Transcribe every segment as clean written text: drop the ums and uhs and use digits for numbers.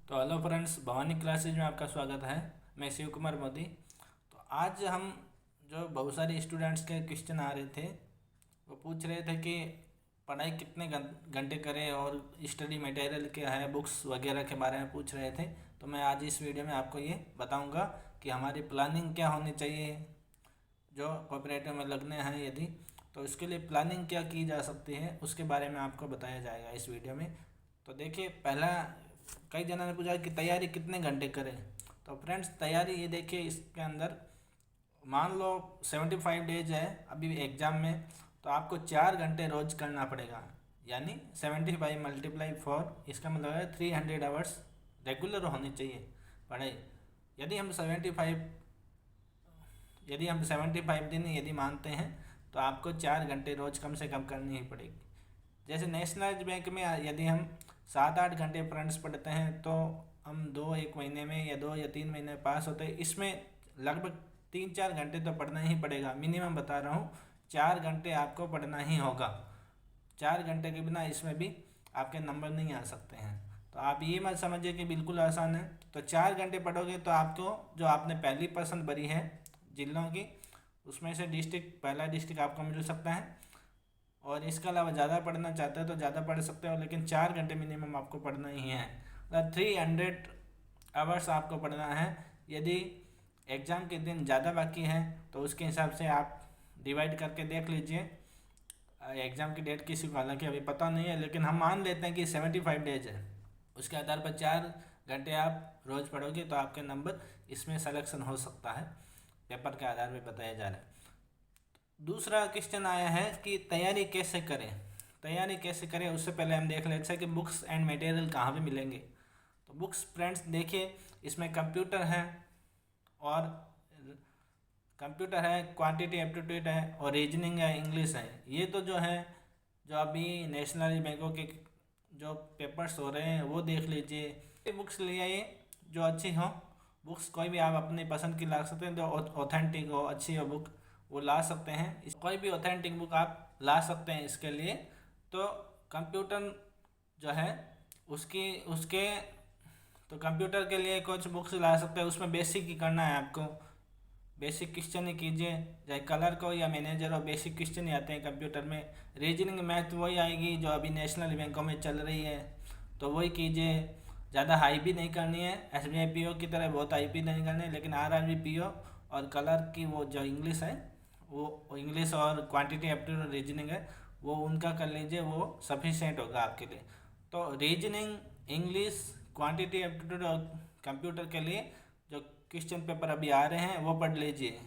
तो hello friends, Bhavani classes में आपका स्वागत है। मैं शिव कुमार मोदी। तो आज हम जो बहुत सारे स्टूडेंट्स के क्वेश्चन आ रहे थे, वो पूछ रहे थे कि पढ़ाई कितने घंटे करें और स्टडी मटेरियल क्या है, बुक्स वगैरह के बारे में पूछ रहे थे। तो मैं आज इस वीडियो में आपको ये बताऊंगा कि हमारी प्लानिंग क्या होनी चाहिए जो कोऑपरेटिव में लगने हैं यदि, तो इसके लिए प्लानिंग क्या की जा सकती है उसके बारे में आपको बताया जाएगा इस वीडियो में। तो देखिए, पहला कई जनों ने पूछा कि तैयारी कितने घंटे करें। तो फ्रेंड्स, तैयारी ये देखिए, इसके अंदर मान लो 75 डेज है अभी एग्ज़ाम में, तो आपको 4 घंटे रोज करना पड़ेगा। यानी 75 × 4, इसका मतलब है 300 आवर्स रेगुलर होनी चाहिए पढ़ाई। यदि हम 75 दिन यदि मानते हैं तो आपको 4 घंटे रोज कम से कम करनी ही पड़ेगी। जैसे नेशनलाइज बैंक में यदि हम 7-8 घंटे फ्रेंड्स पढ़ते हैं तो हम 1 महीने में या 2 या 3 महीने पास होते हैं। इसमें लगभग 3-4 घंटे तो पढ़ना ही पड़ेगा, मिनिमम बता रहा हूँ। 4 घंटे आपको पढ़ना ही होगा। 4 घंटे के बिना इसमें भी आपके नंबर नहीं आ सकते हैं। तो आप ये मत समझिए कि बिल्कुल आसान है। तो 4 घंटे पढ़ोगे तो आपको जो आपने पहली पसंद भरी है जिलों की, उसमें से पहला डिस्ट्रिक्ट आपको मिल सकता है। और इसके अलावा ज़्यादा पढ़ना चाहते हो तो ज़्यादा पढ़ सकते हो, लेकिन 4 घंटे मिनिमम आपको पढ़ना ही है। मतलब 300 आवर्स आपको पढ़ना है। यदि एग्ज़ाम के दिन ज़्यादा बाकी है तो उसके हिसाब से आप डिवाइड करके देख लीजिए। एग्ज़ाम की डेट किसी को हालांकि अभी पता नहीं है, लेकिन हम मान लेते हैं कि 75 डेज है। उसके आधार पर 4 घंटे आप रोज़ पढ़ोगे तो आपके नंबर इसमें सिलेक्शन हो सकता है, पेपर के आधार पर बताया जा रहा है। दूसरा क्वेश्चन आया है कि तैयारी कैसे करें। उससे पहले हम देख लेते हैं कि बुक्स एंड मटेरियल कहाँ पे मिलेंगे। तो बुक्स फ्रेंड्स देखिए, इसमें कंप्यूटर है और क्वांटिटी एप्टीट्यूड है और रीजनिंग है, इंग्लिश है। ये तो जो है, जो अभी नेशनल बैंकों के जो पेपर्स हो रहे हैं वो देख लीजिए। बुक्स ले आइए जो अच्छी हो। बुक्स कोई भी आप अपनी पसंद की ला सकते हैं, जो ऑथेंटिक हो, अच्छी हो बुक, वो ला सकते हैं। कोई भी ऑथेंटिक बुक आप ला सकते हैं इसके लिए। तो कंप्यूटर जो है उसकी उसके तो कंप्यूटर के लिए कुछ बुक्स ला सकते हैं। उसमें बेसिक ही करना है आपको, बेसिक क्वेश्चन ही कीजिए, चाहे कलर को या मैनेजर हो, बेसिक क्वेश्चन ही आते हैं कंप्यूटर में। रीजनिंग मैथ वही आएगी जो अभी नेशनल बैंकों में चल रही है, तो वही कीजिए। ज़्यादा हाई भी नहीं करनी है, SBI PO की तरह बहुत हाई भी नहीं करनी है, लेकिन RRB PO और कलर की वो जो इंग्लिश है, वो इंग्लिश और क्वांटिटी एप्टीट्यूड रीजनिंग है, वो उनका कर लीजिए, वो सफिशेंट होगा आपके लिए। तो रीजनिंग, इंग्लिश, क्वांटिटी एप्टीट्यूड और कंप्यूटर के लिए जो क्वेश्चन पेपर अभी आ रहे हैं वो पढ़ लीजिए।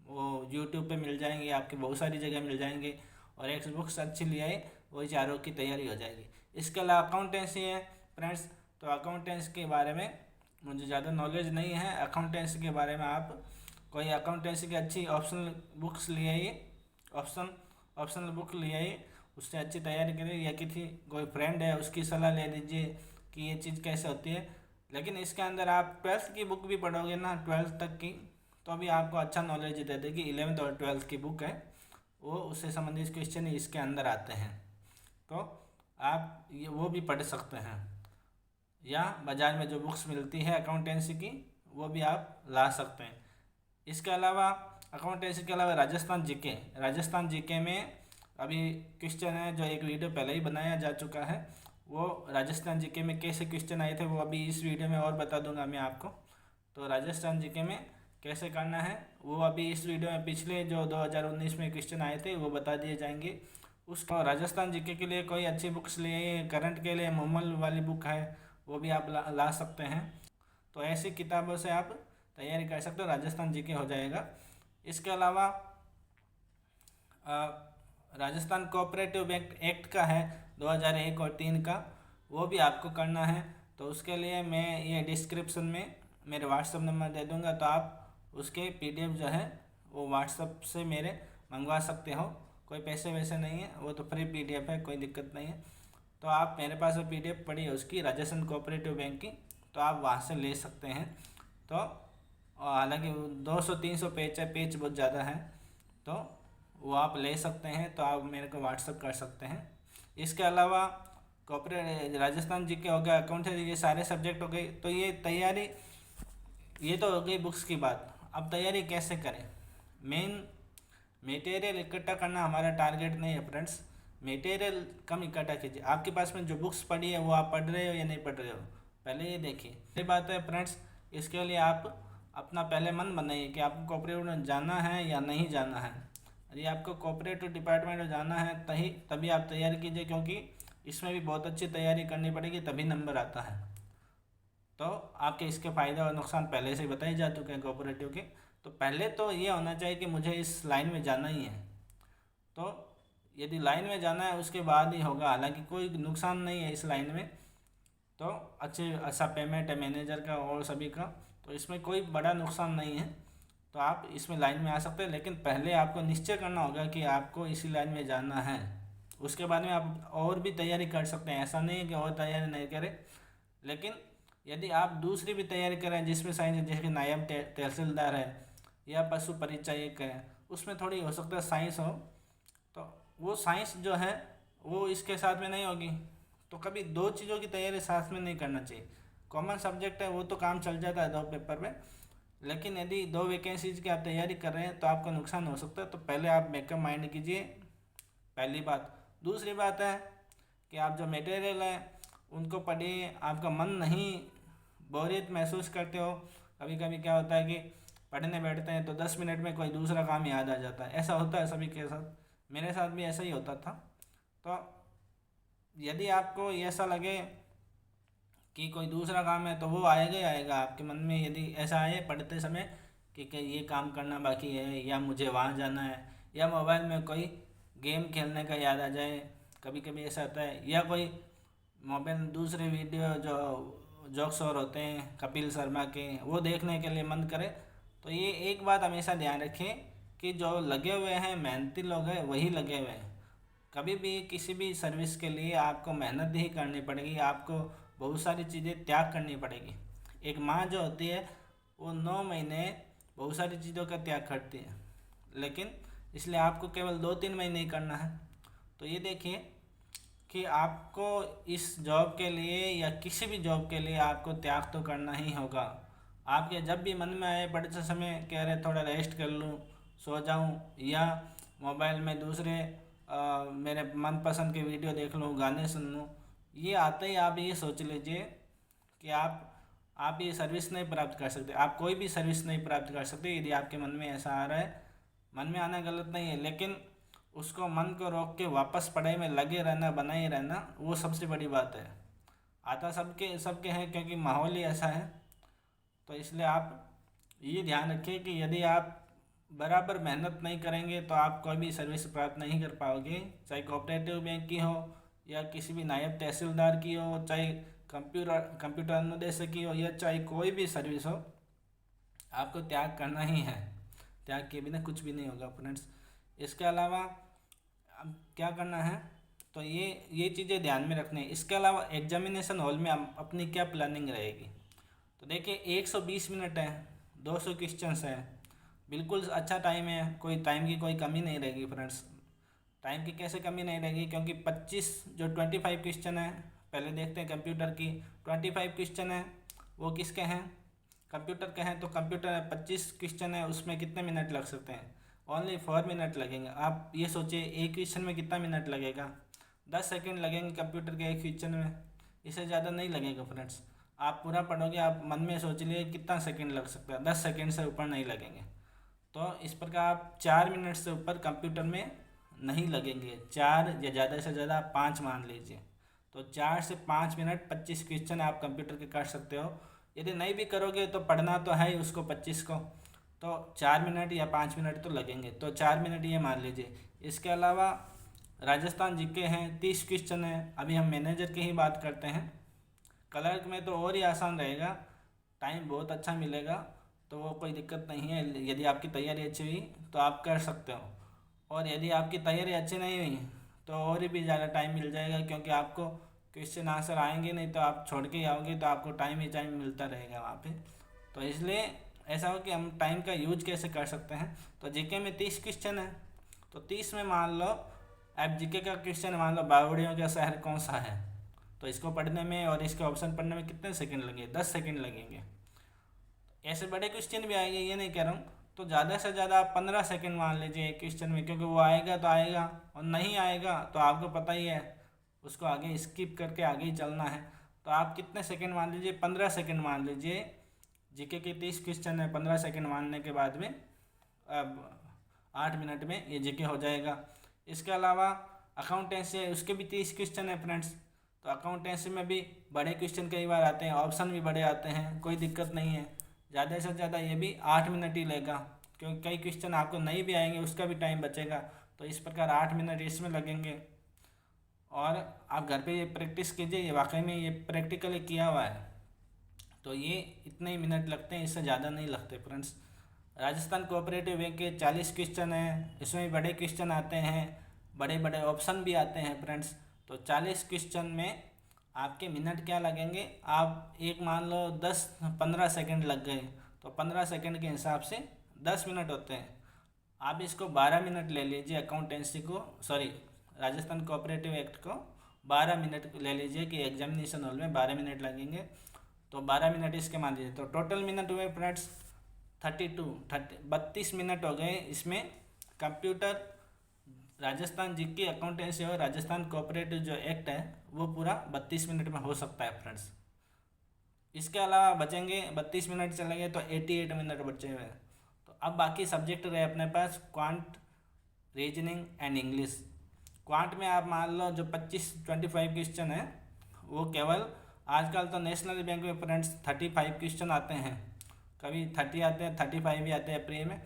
वो यूट्यूब पे मिल जाएंगे, आपके बहुत सारी जगह मिल जाएंगे। और एक बुक्स अच्छी ले आए, वही चारों की तैयारी हो जाएगी। इसके अलावा अकाउंटेंसी है फ्रेंड्स। तो अकाउंटेंसी के बारे में मुझे ज़्यादा नॉलेज नहीं है। अकाउंटेंसी के बारे में आप कोई अकाउंटेंसी की अच्छी ऑप्शनल बुक्स ले आइए, ऑप्शनल बुक ले आइए, उससे अच्छी तैयारी करिए, या किसी कोई फ्रेंड है उसकी सलाह ले लीजिए कि ये चीज़ कैसे होती है। लेकिन इसके अंदर आप 12th की बुक भी पढ़ोगे ना, 12th तक की, तो भी आपको अच्छा नॉलेज दे देगी। 11th और 12th की बुक है वो, उससे संबंधित क्वेश्चन ही इसके अंदर आते हैं। तो आप ये वो भी पढ़ सकते हैं, या बाज़ार में जो बुक्स मिलती है अकाउंटेंसी की वो भी आप ला सकते हैं। इसके अलावा अकाउंटेंसी के अलावा राजस्थान जीके में अभी क्वेश्चन है जो एक वीडियो पहले ही बनाया जा चुका है। वो राजस्थान जीके में कैसे क्वेश्चन आए थे वो अभी इस वीडियो में और बता दूंगा मैं आपको। तो राजस्थान जीके में कैसे करना है वो अभी इस वीडियो में पिछले जो 2019 में क्वेश्चन आए थे वो बता दिए जाएंगे। उसको राजस्थान जीके के लिए कोई अच्छी बुक्स लिए, करंट के लिए मुमल वाली बुक है वो भी आप ला सकते हैं। तो ऐसी किताबों से आप तैयारी कर सकते हो, राजस्थान जीके हो जाएगा। इसके अलावा राजस्थान कोऑपरेटिव बैंक एक्ट का है 2001 और 3 का, वो भी आपको करना है। तो उसके लिए मैं ये डिस्क्रिप्शन में मेरे व्हाट्सअप नंबर दे दूँगा, तो आप उसके PDF जो है वो व्हाट्सअप से मेरे मंगवा सकते हो। कोई पैसे वैसे नहीं है, वो तो फ्री PDF है, कोई दिक्कत नहीं है। तो आप मेरे पास PDF पड़ी है उसकी, राजस्थान कोऑपरेटिव बैंक की, तो आप वहाँ से ले सकते हैं। तो हालांकि 200-300 पेज है, पेज बहुत ज़्यादा है, तो वो आप ले सकते हैं। तो आप मेरे को व्हाट्सअप कर सकते हैं। इसके अलावा कॉर्पोरेट राजस्थान जीके हो गया, अकाउंटेंसी, ये सारे सब्जेक्ट हो गए। तो ये तैयारी, ये तो हो गई बुक्स की बात। अब तैयारी कैसे करें? मेन मटेरियल इकट्ठा करना हमारा टारगेट नहीं है फ्रेंड्स। मटेरियल कम इकट्ठा कीजिए। आपके पास में जो बुक्स पढ़ी है वो आप पढ़ रहे हो या नहीं पढ़ रहे हो, पहले ये देखिए। ये बात है फ्रेंड्स, इसके लिए आप अपना पहले मन बनाइए कि आपको कोऑपरेटिव में जाना है या नहीं जाना है। यदि आपको कोऑपरेटिव डिपार्टमेंट में जाना है तभी आप तैयारी कीजिए, क्योंकि इसमें भी बहुत अच्छी तैयारी करनी पड़ेगी, तभी नंबर आता है। तो आपके इसके फ़ायदे और नुकसान पहले से ही बताए जा चुके हैं कोऑपरेटिव के। तो पहले तो ये होना चाहिए कि मुझे इस लाइन में जाना ही है। तो यदि लाइन में जाना है उसके बाद ही होगा, हालांकि कोई नुकसान नहीं है इस लाइन में। तो अच्छा पेमेंट है मैनेजर का और सभी का, तो इसमें कोई बड़ा नुकसान नहीं है। तो आप इसमें लाइन में आ सकते हैं, लेकिन पहले आपको निश्चय करना होगा कि आपको इसी लाइन में जाना है। उसके बाद में आप और भी तैयारी कर सकते हैं, ऐसा नहीं है कि और तैयारी नहीं करें। लेकिन यदि आप दूसरी भी तैयारी करें जिसमें साइंस, जैसे कि नायब तहसीलदार है या पशु परिचयक है, उसमें थोड़ी हो सकता है साइंस हो, तो वो साइंस जो है वो इसके साथ में नहीं होगी। तो कभी दो चीज़ों की तैयारी साथ में नहीं करना चाहिए। कॉमन सब्जेक्ट है वो तो काम चल जाता है 2 पेपर में, लेकिन यदि 2 वैकेंसीज की आप तैयारी कर रहे हैं तो आपका नुकसान हो सकता है। तो पहले आप मेकअप माइंड कीजिए, पहली बात। दूसरी बात है कि आप जो मटेरियल है उनको पढ़िए। आपका मन नहीं, बोरियत महसूस करते हो, कभी कभी क्या होता है कि पढ़ने बैठते हैं तो 10 मिनट में कोई दूसरा काम याद आ जाता है, ऐसा होता है सभी के साथ, मेरे साथ भी ऐसा ही होता था। तो यदि आपको ऐसा लगे कि कोई दूसरा काम है तो वो आएगा ही आएगा आपके मन में। यदि ऐसा आए पढ़ते समय कि ये काम करना बाकी है या मुझे वहाँ जाना है, या मोबाइल में कोई गेम खेलने का याद आ जाए, कभी कभी ऐसा होता है, या कोई मोबाइल में दूसरे वीडियो जो जोक्स और होते हैं कपिल शर्मा के, वो देखने के लिए मन करे। तो ये एक बात हमेशा ध्यान रखें कि जो लगे हुए हैं, मेहनती लोग हैं, वही लगे हुए हैं। कभी भी किसी भी सर्विस के लिए आपको मेहनत ही करनी पड़ेगी, आपको बहुत सारी चीज़ें त्याग करनी पड़ेगी। एक माँ जो होती है वो 9 महीने बहुत सारी चीज़ों का त्याग करती है, लेकिन इसलिए आपको केवल 2-3 महीने ही करना है। तो ये देखिए कि आपको इस जॉब के लिए या किसी भी जॉब के लिए आपको त्याग तो करना ही होगा। आपके जब भी मन में आए पढ़ते समय कह रहे थोड़ा रेस्ट कर लूँ, सो जाऊँ, या मोबाइल में दूसरे मेरे मनपसंद के वीडियो देख लूँ, गाने सुन लूँ, ये आते ही आप ये सोच लीजिए कि आप ये सर्विस नहीं प्राप्त कर सकते। आप कोई भी सर्विस नहीं प्राप्त कर सकते यदि आपके मन में ऐसा आ रहा है। मन में आना गलत नहीं है, लेकिन उसको मन को रोक के वापस पढ़ाई में लगे रहना, बनाए रहना, वो सबसे बड़ी बात है। आता सबके हैं, क्योंकि माहौल ही ऐसा है। तो इसलिए आप ये ध्यान रखिए कि यदि आप बराबर मेहनत नहीं करेंगे तो आप कोई भी सर्विस प्राप्त नहीं कर पाओगे, चाहे कोऑपरेटिव बैंक की हो या किसी भी नायब तहसीलदार की हो, चाहे कंप्यूटर अनुदेशक की हो, या चाहे कोई भी सर्विस हो, आपको त्याग करना ही है। त्याग के बिना कुछ भी नहीं होगा फ्रेंड्स। इसके अलावा अब क्या करना है, तो ये चीज़ें ध्यान में रखनी है। इसके अलावा एग्जामिनेशन हॉल में अपनी क्या प्लानिंग रहेगी, तो देखिए 120 मिनट है, 200 क्वेश्चंस है, बिल्कुल अच्छा टाइम है, कोई टाइम की कोई कमी नहीं रहेगी फ्रेंड्स। टाइम की कैसे कमी नहीं रहेगी, क्योंकि 25 क्वेश्चन है, पहले देखते हैं कंप्यूटर की। 25 क्वेश्चन है वो किसके हैं, कंप्यूटर के हैं। तो कंप्यूटर 25 क्वेश्चन है, उसमें कितने मिनट लग सकते हैं, ओनली 4 मिनट लगेंगे। आप ये सोचिए एक क्वेश्चन में कितना मिनट लगेगा, 10 सेकेंड लगेंगे कंप्यूटर के एक क्वेश्चन में, इससे ज़्यादा नहीं लगेगा फ्रेंड्स। आप पूरा पढ़ोगे, आप मन में सोच लिए कितना सेकंड लग सकता है, 10 सेकंड से ऊपर नहीं लगेंगे। तो इस प्रकार आप 4 मिनट से ऊपर कंप्यूटर में नहीं लगेंगे, 4 या ज़्यादा से ज़्यादा 5 मान लीजिए। तो 4 से 5 मिनट 25 क्वेश्चन आप कंप्यूटर के कर सकते हो। यदि नहीं भी करोगे तो पढ़ना तो है ही उसको 25 को, तो 4 मिनट या 5 मिनट तो लगेंगे, तो 4 मिनट ये मान लीजिए। इसके अलावा राजस्थान जीके हैं, 30 क्वेश्चन है। अभी हम मैनेजर की ही बात करते हैं, क्लर्क में तो और ही आसान रहेगा, टाइम बहुत अच्छा मिलेगा, तो वो कोई दिक्कत नहीं है। यदि आपकी तैयारी अच्छी हुई तो आप कर सकते हो, और यदि आपकी तैयारी अच्छी नहीं हुई तो और भी ज़्यादा टाइम मिल जाएगा, क्योंकि आपको क्वेश्चन आंसर आएंगे नहीं तो आप छोड़ के ही आओगे, तो आपको टाइम ही टाइम मिलता रहेगा वहाँ पे। तो इसलिए ऐसा हो कि हम टाइम का यूज कैसे कर सकते हैं। तो जीके में 30 क्वेश्चन है, तो 30 में मान लो आप जीके का क्वेश्चन मान लो बावड़ियों का शहर कौन सा है, तो इसको पढ़ने में और इसके ऑप्शन पढ़ने में कितने सेकंड लगेंगे? 10 सेकंड लगेंगे। ऐसे बड़े क्वेश्चन भी आएंगे, ये नहीं कह रहा हूँ, तो ज़्यादा से ज़्यादा आप 15 सेकंड मान लीजिए एक क्वेश्चन में, क्योंकि वो आएगा तो आएगा, और नहीं आएगा तो आपको पता ही है उसको आगे स्किप करके आगे ही चलना है। तो आप कितने सेकंड मान लीजिए? 15 सेकंड मान लीजिए। जीके के 30 क्वेश्चन है, 15 सेकंड मानने के बाद में अब 8 मिनट में ये जीके हो जाएगा। इसके अलावा अकाउंटेंसी है, उसके भी 30 क्वेश्चन है फ्रेंड्स। तो अकाउंटेंसी में भी बड़े क्वेश्चन कई बार आते हैं, ऑप्शन भी बड़े आते हैं, कोई दिक्कत नहीं है। ज़्यादा से ज़्यादा ये भी 8 मिनट ही लेगा, क्योंकि कई क्वेश्चन आपको नहीं भी आएंगे, उसका भी टाइम बचेगा। तो इस प्रकार 8 मिनट इसमें लगेंगे। और आप घर पे ये प्रैक्टिस कीजिए, ये वाकई में ये प्रैक्टिकली किया हुआ है। तो ये इतने ही मिनट लगते हैं, इससे ज़्यादा नहीं लगते फ्रेंड्स। राजस्थान कोऑपरेटिव बैंक के 40 क्वेश्चन हैं, इसमें भी बड़े क्वेश्चन आते हैं, बड़े बड़े ऑप्शन भी आते हैं फ्रेंड्स। तो 40 क्वेश्चन में आपके मिनट क्या लगेंगे? आप एक मान लो 10-15 सेकंड लग गए, तो 15 सेकंड के हिसाब से 10 मिनट होते हैं। आप इसको 12 मिनट ले लीजिए, अकाउंटेंसी को, सॉरी राजस्थान कोऑपरेटिव एक्ट को 12 मिनट ले लीजिए कि एग्जामिनेशन हॉल में 12 मिनट लगेंगे। तो 12 मिनट इसके मान लीजिए, तो टोटल मिनट हुए फ्रेंड्स 32 मिनट हो गए। इसमें कंप्यूटर, राजस्थान जीके, अकाउंटेंसी और राजस्थान कोऑपरेटिव जो एक्ट है वो पूरा 32 मिनट में हो सकता है फ्रेंड्स। इसके अलावा बचेंगे 32 मिनट चले गए तो 88 मिनट बचे हुए हैं। तो अब बाकी सब्जेक्ट रहे अपने पास quant, reasoning and English. Quant में आप मान लो जो 25 क्वेश्चन है वो केवल, आजकल तो नेशनल बैंक में फ्रेंड्स 35 क्वेश्चन आते हैं, कभी 30 आते हैं, 35 भी आते हैं प्री में।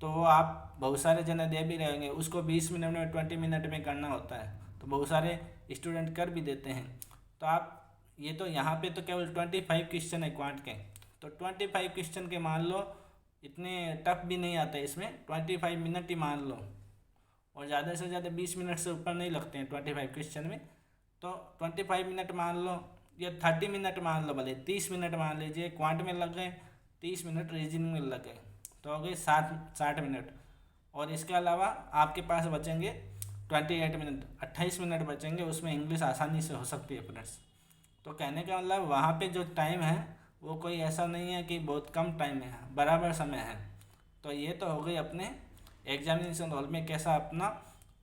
तो वो आप बहुत सारे जने दे भी रहेंगे, उसको 20 मिनट में 20 मिनट में करना होता है, तो बहुत सारे स्टूडेंट कर भी देते हैं। तो आप ये तो यहाँ पे तो केवल 25 क्वेश्चन है क्वांट के, तो 25 क्वेश्चन के मान लो इतने टफ भी नहीं आते, इसमें 25 मिनट ही मान लो, और ज़्यादा से ज़्यादा 20 मिनट से ऊपर नहीं लगते हैं 25 क्वेश्चन में। तो 25 मिनट मान लो, या 30 मिनट मान लो, भले 30 मिनट मान लीजिए क्वांट में लग गए, 30 मिनट रीजनिंग में लग गए, तो हो गए 60 मिनट। और इसके अलावा आपके पास बचेंगे 28 मिनट, 28 मिनट बचेंगे, उसमें इंग्लिश आसानी से हो सकती है फ्रेंड्स। तो कहने का मतलब वहाँ पे जो टाइम है वो कोई ऐसा नहीं है कि बहुत कम टाइम है, बराबर समय है। तो ये तो हो गई अपने एग्जामिनेशन हॉल में कैसा अपना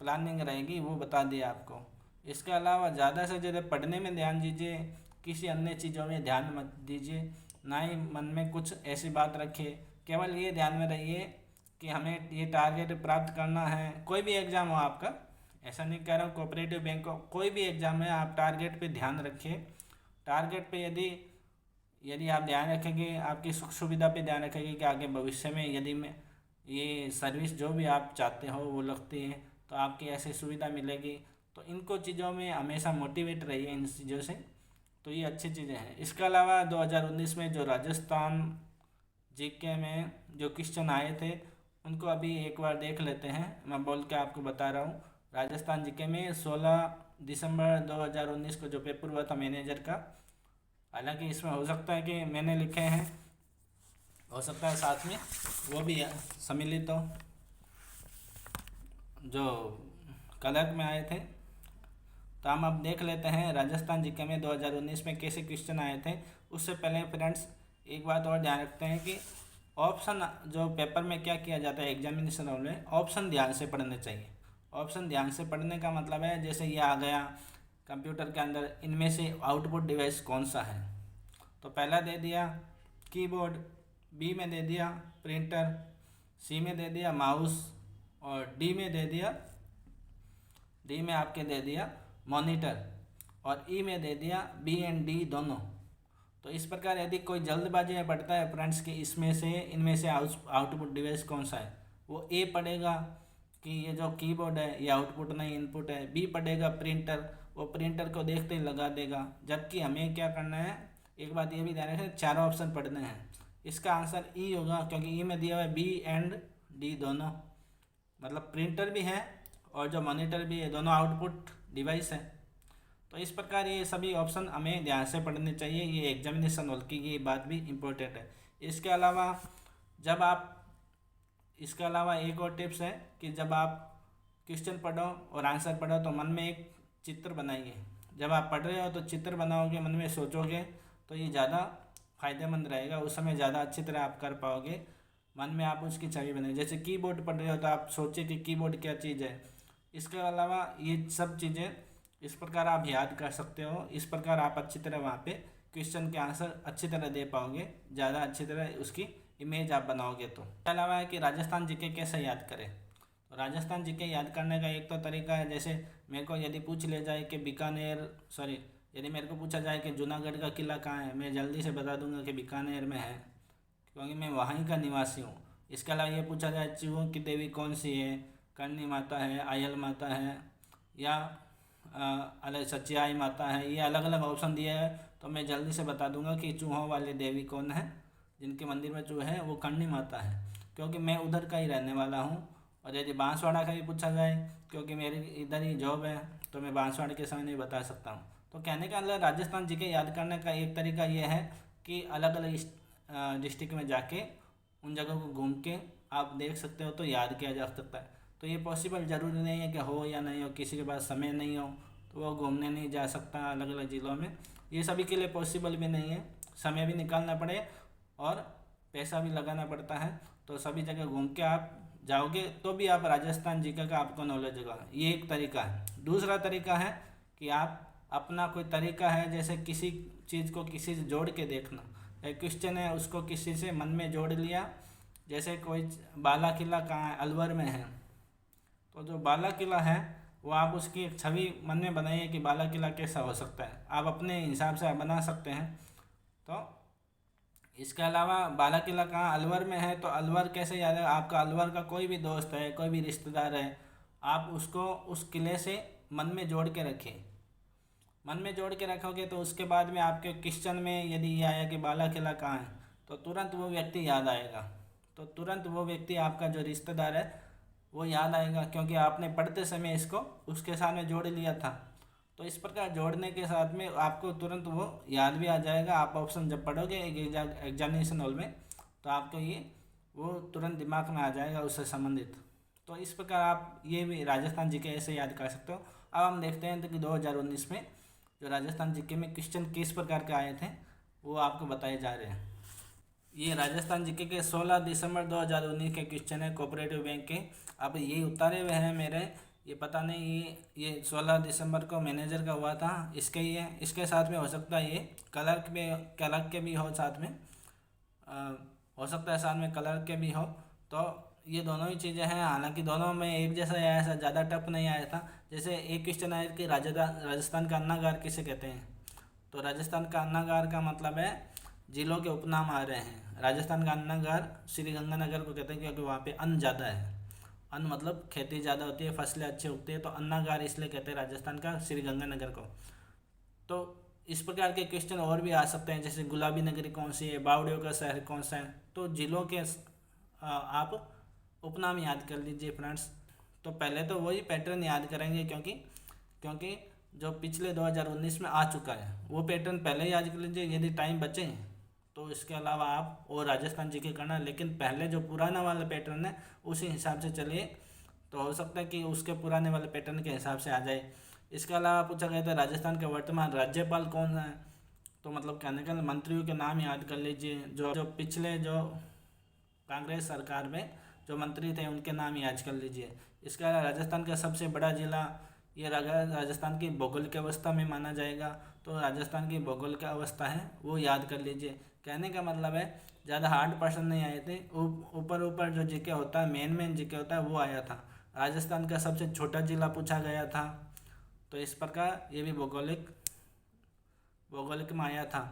प्लानिंग रहेगी वो बता दिया आपको। इसके अलावा ज़्यादा से ज़्यादा पढ़ने में ध्यान दीजिए, किसी अन्य चीज़ों में ध्यान मत दीजिए, ना ही मन में कुछ ऐसी बात रखिए। केवल ये ध्यान में रहिए कि हमें ये टारगेट प्राप्त करना है। कोई भी एग्ज़ाम हो आपका, ऐसा नहीं कह रहा हूँ कोऑपरेटिव बैंक को, कोई भी एग्ज़ाम है आप टारगेट पे ध्यान रखिए। टारगेट पे यदि आप ध्यान रखेंगे, आपकी सुख सुविधा पे ध्यान रखेंगे कि आगे भविष्य में यदि मैं ये सर्विस जो भी आप चाहते हो वो लगती है तो आपकी ऐसी सुविधा मिलेगी। तो इनको चीज़ों में हमेशा मोटिवेट रहिए, इन चीज़ों से, तो ये अच्छी चीज़ें हैं। इसके अलावा 2019 में जो राजस्थान जीके में जो क्वेश्चन आए थे उनको अभी एक बार देख लेते हैं। मैं बोल के आपको बता रहा हूँ, राजस्थान जीके में 16 दिसंबर 2019 को जो पेपर हुआ था मैनेजर का, हालांकि इसमें हो सकता है कि मैंने लिखे हैं, हो सकता है साथ में वो भी सम्मिलित हो, जो क्लर्क में आए थे। तो हम अब देख लेते हैं राजस्थान जीके में 2019 में कैसे क्वेश्चन आए थे। उससे पहले फ्रेंड्स एक बात और ध्यान रखते हैं कि ऑप्शन जो पेपर में क्या किया जाता है एग्जामिनेशन हॉल में, ऑप्शन ध्यान से पढ़ने चाहिए। ऑप्शन ध्यान से पढ़ने का मतलब है, जैसे ये आ गया कंप्यूटर के अंदर, इनमें से आउटपुट डिवाइस कौन सा है, तो पहला दे दिया कीबोर्ड, बी में दे दिया प्रिंटर, सी में दे दिया माउस, और डी में आपके दे दिया मॉनिटर, और ई में दे दिया बी एंड डी दोनों। तो इस प्रकार यदि कोई जल्दबाजी में पढ़ता है फ्रेंड्स कि इनमें से आउटपुट डिवाइस कौन सा है, वो ए पढ़ेगा कि ये जो कीबोर्ड है ये आउटपुट नहीं इनपुट है, बी पढ़ेगा प्रिंटर, वो प्रिंटर को देखते ही लगा देगा। जबकि हमें क्या करना है, एक बात ये भी ध्यान रखें, चारों ऑप्शन पढ़ने हैं। इसका आंसर ई होगा, क्योंकि ई में दिया हुआ है बी एंड डी दोनों, मतलब प्रिंटर भी है और जो मॉनिटर भी है, दोनों आउटपुट डिवाइस है। तो इस प्रकार ये सभी ऑप्शन हमें ध्यान से पढ़ने चाहिए, ये एग्जामिनेशन हॉल की ये बात भी इम्पोर्टेंट है। इसके अलावा एक और टिप्स है कि जब आप क्वेश्चन पढ़ो और आंसर पढ़ो तो मन में एक चित्र बनाइए। जब आप पढ़ रहे हो तो चित्र बनाओगे, मन में सोचोगे, तो ये ज़्यादा फ़ायदेमंद रहेगा। उस समय ज़्यादा अच्छी तरह आप कर पाओगे, मन में आप उसकी छवि बनाए। जैसे कीबोर्ड पढ़ रहे हो तो आप सोचे कि कीबोर्ड क्या चीज़ है। इसके अलावा ये सब चीज़ें इस प्रकार आप याद कर सकते हो। इस प्रकार आप अच्छी तरह वहाँ पे क्वेश्चन के आंसर अच्छी तरह दे पाओगे, ज़्यादा अच्छी तरह उसकी इमेज आप बनाओगे। तो इसके अलावा है कि राजस्थान जीके कैसे याद करें। तो राजस्थान जीके याद करने का एक तो तरीका है, जैसे मेरे को यदि पूछ ले जाए कि यदि मेरे को पूछा जाए कि जूनागढ़ का किला कहाँ है, मैं जल्दी से बता दूंगा कि बीकानेर में है, क्योंकि मैं वहीं का निवासी हूँ। इसके अलावा ये पूछा जाए चूहों की देवी कौन सी है, करणी माता है, आयल माता है, या अलग सचियाई माता है, ये अलग अलग ऑप्शन दिए हैं, तो मैं जल्दी से बता दूंगा कि चूहों वाली देवी कौन है, जिनके मंदिर में चूहे हैं वो करणी माता है, क्योंकि मैं उधर का ही रहने वाला हूँ। और यदि बांसवाड़ा का भी पूछा जाए, क्योंकि मेरी इधर ही जॉब है, तो मैं बांसवाड़ा के समय नहीं बता सकता हूँ। तो कहने का मतलब राजस्थान जी के याद करने का एक तरीका ये है कि अलग अलग डिस्ट्रिक्ट में जाके उन जगहों को घूम के आप देख सकते हो, तो याद किया जा सकता है। तो ये पॉसिबल ज़रूरी नहीं है कि हो या नहीं हो, किसी के पास समय नहीं हो तो वो घूमने नहीं जा सकता अलग अलग ज़िलों में। ये सभी के लिए पॉसिबल भी नहीं है, समय भी निकालना पड़े और पैसा भी लगाना पड़ता है। तो सभी जगह घूम के आप जाओगे तो भी आप राजस्थान जीके का आपको नॉलेज होगा। ये एक तरीका है। दूसरा तरीका है कि आप अपना कोई तरीका है, जैसे किसी चीज़ को किसी से जोड़ के देखना। एक क्वेश्चन है, उसको किसी से मन में जोड़ लिया। जैसे कोई बाला किला कहाँ है, अलवर में है, तो जो बाला किला है वो आप उसकी एक छवि मन में बनाइए कि बाला किला कैसा हो सकता है, आप अपने हिसाब से आप बना सकते हैं। तो इसके अलावा बाला किला कहाँ, अलवर में है, तो अलवर कैसे याद है, आपका अलवर का कोई भी दोस्त है, कोई भी रिश्तेदार है, आप उसको उस किले से मन में जोड़ के रखें। मन में जोड़ के रखोगे तो उसके बाद में आपके क्वेश्चन में यदि ये आया कि बाला किला कहाँ है, तो तुरंत वो व्यक्ति याद आएगा। तो तुरंत वो व्यक्ति आपका जो रिश्तेदार है वो याद आएगा, क्योंकि आपने पढ़ते समय इसको उसके साथ में जोड़ लिया था। तो इस प्रकार जोड़ने के साथ में आपको तुरंत वो याद भी आ जाएगा। आप ऑप्शन जब पढ़ोगे एग्जामिनेशन हॉल में, तो आपको ये वो तुरंत दिमाग में आ जाएगा उससे संबंधित। तो इस प्रकार आप ये भी राजस्थान जीके ऐसे याद कर सकते हो। अब हम देखते हैं तो कि 2019 में जो राजस्थान जीके में क्वेश्चन किस प्रकार के आए थे वो आपको बताए जा रहे हैं। ये राजस्थान जीके के 16 दिसंबर 2019 के क्वेश्चन है, कोऑपरेटिव बैंक के। अब ये उतारे हुए हैं मेरे, ये पता नहीं ये 16 दिसंबर को मैनेजर का हुआ था, इसके ही है। इसके साथ में हो सकता है ये क्लर्क के भी हो, साथ में हो सकता है साथ में क्लर्क के भी हो। तो ये दोनों ही चीज़ें हैं, हालांकि दोनों में एक जैसा ही आया था, ज़्यादा टफ नहीं आया था। जैसे एक क्वेश्चन आया कि राजस्थान का अन्नागार किसे कहते हैं, तो राजस्थान का अन्नागार का मतलब है जिलों के उपनाम आ रहे हैं। राजस्थान का अन्नागार श्री गंगानगर को कहते हैं, क्योंकि वहाँ पे अन्न ज़्यादा है। अन्न मतलब खेती ज़्यादा होती है, फसलें अच्छी उगती है, तो अन्नागार इसलिए कहते हैं राजस्थान का श्री गंगानगर को। तो इस प्रकार के क्वेश्चन और भी आ सकते हैं, जैसे गुलाबी नगरी कौन सी है, बावड़ियों का शहर कौन सा है। तो जिलों के आप उपनाम याद कर लीजिए फ्रेंड्स। तो पहले तो वही पैटर्न याद करेंगे, क्योंकि जो पिछले 2019 में आ चुका है वो पैटर्न पहले याद कर लीजिए। यदि टाइम बचे तो इसके अलावा आप और राजस्थान जीके करना, लेकिन पहले जो पुराना वाला पैटर्न है उसी हिसाब से चलिए, तो हो सकता है कि उसके पुराने वाले पैटर्न के हिसाब से आ जाए। इसके अलावा पूछा गया था राजस्थान के वर्तमान राज्यपाल कौन है, तो मतलब कहने का मंत्रियों के नाम याद कर लीजिए। जो पिछले जो कांग्रेस सरकार में जो मंत्री थे उनके नाम याद कर लीजिए। इसके अलावा राजस्थान का सबसे बड़ा जिला, ये राजस्थान की भौगोलिक अवस्था में माना जाएगा, तो राजस्थान की भौगोलिक अवस्था है वो याद कर लीजिए। कहने का मतलब है ज़्यादा हार्ड प्रश्न नहीं आए थे, ऊपर ऊपर जो जीके होता है, मेन जीके होता है वो आया था। राजस्थान का सबसे छोटा जिला पूछा गया था, तो इस प्रकार ये भी भौगोलिक में आया था।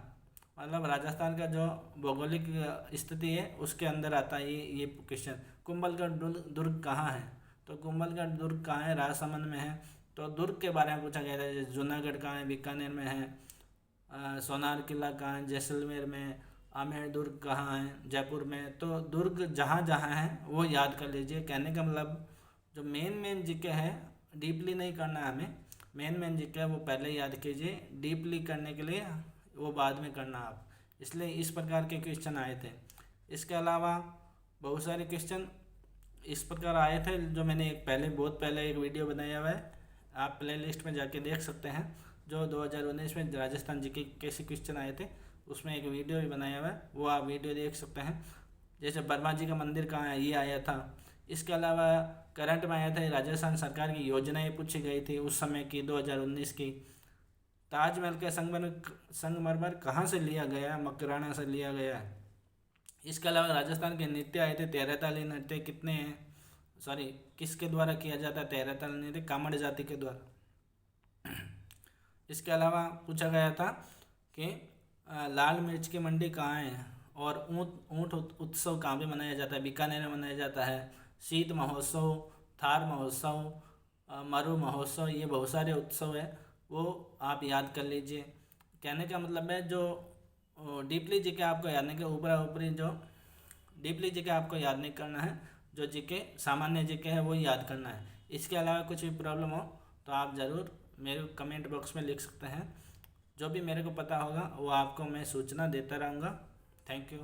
मतलब राजस्थान का जो भौगोलिक स्थिति है उसके अंदर आता है ये क्वेश्चन। कुंभलगढ़ दुर्ग कहाँ है, तो कुंभलगढ़ दुर्ग कहाँ है, राजसमंद में है। तो दुर्ग के बारे में पूछा गया था, जैसे जूनागढ़ कहाँ है, बीकानेर में है। सोनार किला कहाँ है, जैसलमेर में। आमेर दुर्ग कहाँ है, जयपुर में। तो दुर्ग जहाँ जहाँ है वो याद कर लीजिए। कहने का मतलब जो मेन जीके है डीपली नहीं करना है हमें, मेन जीके है वो पहले याद कीजिए, डीपली करने के लिए वो बाद में करना आप। इसलिए इस प्रकार के क्वेश्चन आए थे। इसके अलावा बहुत सारे क्वेश्चन इस प्रकार आए थे जो मैंने बहुत पहले एक वीडियो बनाया हुआ है, आप प्लेलिस्ट में जाके देख सकते हैं। जो 2019 में राजस्थान जीके कैसे क्वेश्चन आए थे, उसमें एक वीडियो भी बनाया हुआ है, वो आप वीडियो देख सकते हैं। जैसे वर्मा जी का मंदिर कहाँ है, ये आया था। इसके अलावा करंट में आया था, राजस्थान सरकार की योजनाएं पूछी गई थी उस समय की 2019 की। ताजमहल का संगमरमर कहाँ से लिया गया, मकराना से लिया गया है। इसके अलावा राजस्थान के नृत्य आए थे, तेरहताली नृत्य कितने हैं, सॉरी किसके द्वारा किया जाता है तेरहताली नृत्य, कामड़ जाति के द्वारा। इसके अलावा पूछा गया था कि लाल मिर्च की मंडी कहाँ है, और ऊँट उत्सव कहाँ पे मनाया जाता है, बीकानेर में मनाया जाता है। शीत महोत्सव, थार महोत्सव, मरु महोत्सव, ये बहुत सारे उत्सव है, वो आप याद कर लीजिए। कहने का मतलब है जो डीपली जीके आपको याद नहीं, ऊपरा ऊपरी जो डीपली जीके आपको याद नहीं करना है, जो जीके सामान्य जीके है वो याद करना है। इसके अलावा कुछ भी प्रॉब्लम हो तो आप ज़रूर मेरे कमेंट बॉक्स में लिख सकते हैं। जो भी मेरे को पता होगा वो आपको मैं सूचना देता रहूँगा। Thank you.